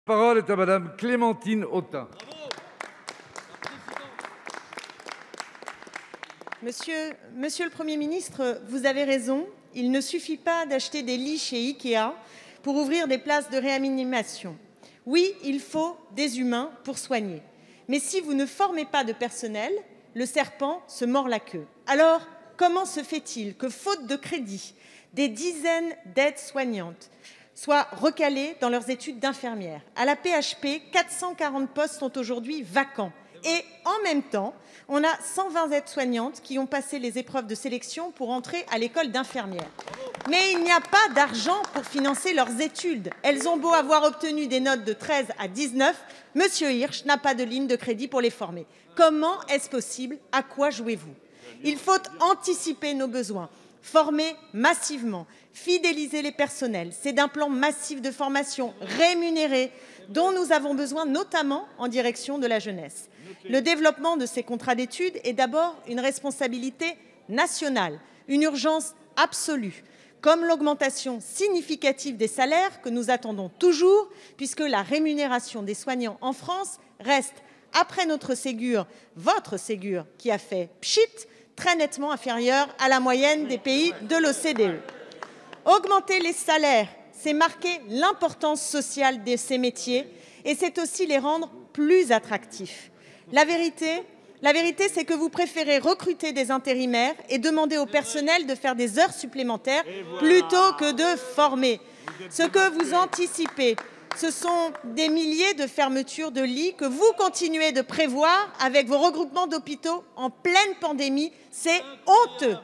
La parole est à Madame Clémentine Autain. Monsieur le Premier ministre, vous avez raison. Il ne suffit pas d'acheter des lits chez Ikea pour ouvrir des places de réanimation. Oui, il faut des humains pour soigner. Mais si vous ne formez pas de personnel, le serpent se mord la queue. Alors, comment se fait-il que, faute de crédit, des dizaines d'aides-soignantes soient recalées dans leurs études d'infirmières? À la PHP, 440 postes sont aujourd'hui vacants. Et en même temps, on a 120 aides-soignantes qui ont passé les épreuves de sélection pour entrer à l'école d'infirmière. Mais il n'y a pas d'argent pour financer leurs études. Elles ont beau avoir obtenu des notes de 13 à 19, Monsieur Hirsch n'a pas de ligne de crédit pour les former. Comment est-ce possible? À quoi jouez-vous? Il faut anticiper nos besoins, former massivement, fidéliser les personnels. C'est d'un plan massif de formation rémunéré dont nous avons besoin, notamment en direction de la jeunesse. Le développement de ces contrats d'études est d'abord une responsabilité nationale, une urgence absolue, comme l'augmentation significative des salaires que nous attendons toujours, puisque la rémunération des soignants en France reste, après notre Ségur, votre Ségur, qui a fait pchit, très nettement inférieure à la moyenne des pays de l'OCDE. Augmenter les salaires, c'est marquer l'importance sociale de ces métiers et c'est aussi les rendre plus attractifs. La vérité, c'est que vous préférez recruter des intérimaires et demander au personnel de faire des heures supplémentaires plutôt que de former. Ce que vous anticipez, ce sont des milliers de fermetures de lits que vous continuez de prévoir avec vos regroupements d'hôpitaux en pleine pandémie. C'est honteux.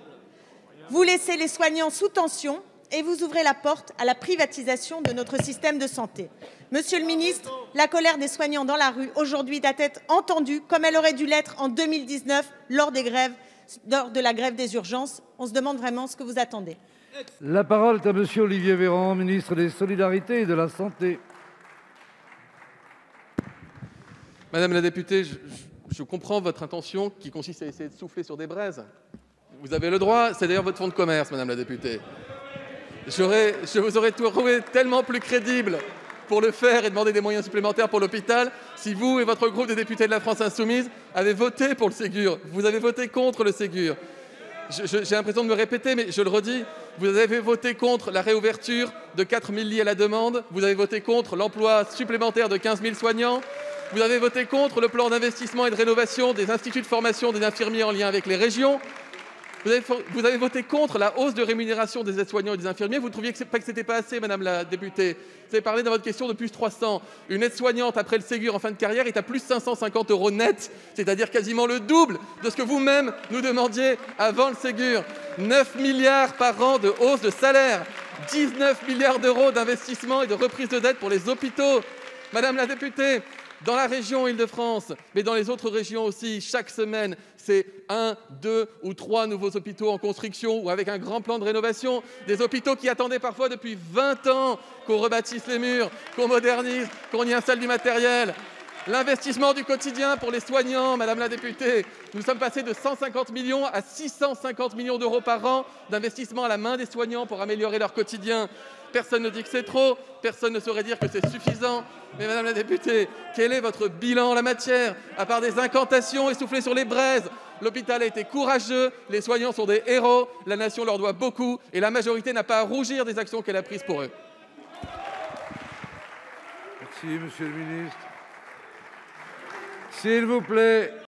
Vous laissez les soignants sous tension et vous ouvrez la porte à la privatisation de notre système de santé. Monsieur le ministre, la colère des soignants dans la rue aujourd'hui doit être entendue comme elle aurait dû l'être en 2019 lors de la grève des urgences. On se demande vraiment ce que vous attendez. La parole est à Monsieur Olivier Véran, ministre des Solidarités et de la Santé. Madame la députée, je comprends votre intention qui consiste à essayer de souffler sur des braises. Vous avez le droit, c'est d'ailleurs votre fonds de commerce, madame la députée. Je vous aurais trouvé tellement plus crédible pour le faire et demander des moyens supplémentaires pour l'hôpital si vous et votre groupe de députés de la France Insoumise avez voté pour le Ségur. Vous avez voté contre le Ségur. J'ai l'impression de me répéter, mais je le redis, vous avez voté contre la réouverture de 4 000 lits à la demande, vous avez voté contre l'emploi supplémentaire de 15 000 soignants, vous avez voté contre le plan d'investissement et de rénovation des instituts de formation des infirmiers en lien avec les régions. Vous avez voté contre la hausse de rémunération des aides-soignants et des infirmiers. Vous ne trouviez que ce n'était pas assez, madame la députée. Vous avez parlé dans votre question de plus 300. Une aide-soignante après le Ségur en fin de carrière est à plus 550 € net, c'est-à-dire quasiment le double de ce que vous-même nous demandiez avant le Ségur. 9 milliards par an de hausse de salaire, 19 milliards d'euros d'investissement et de reprise de dette pour les hôpitaux. Madame la députée, dans la région Île-de-France, mais dans les autres régions aussi, chaque semaine, c'est 1, 2 ou 3 nouveaux hôpitaux en construction ou avec un grand plan de rénovation. Des hôpitaux qui attendaient parfois depuis 20 ans qu'on rebâtisse les murs, qu'on modernise, qu'on y installe du matériel. L'investissement du quotidien pour les soignants, madame la députée. Nous sommes passés de 150 millions à 650 millions d'euros par an d'investissement à la main des soignants pour améliorer leur quotidien. Personne ne dit que c'est trop, personne ne saurait dire que c'est suffisant. Mais madame la députée, quel est votre bilan en la matière? À part des incantations essoufflées sur les braises, l'hôpital a été courageux, les soignants sont des héros, la nation leur doit beaucoup et la majorité n'a pas à rougir des actions qu'elle a prises pour eux. Merci, monsieur le ministre. S'il vous plaît.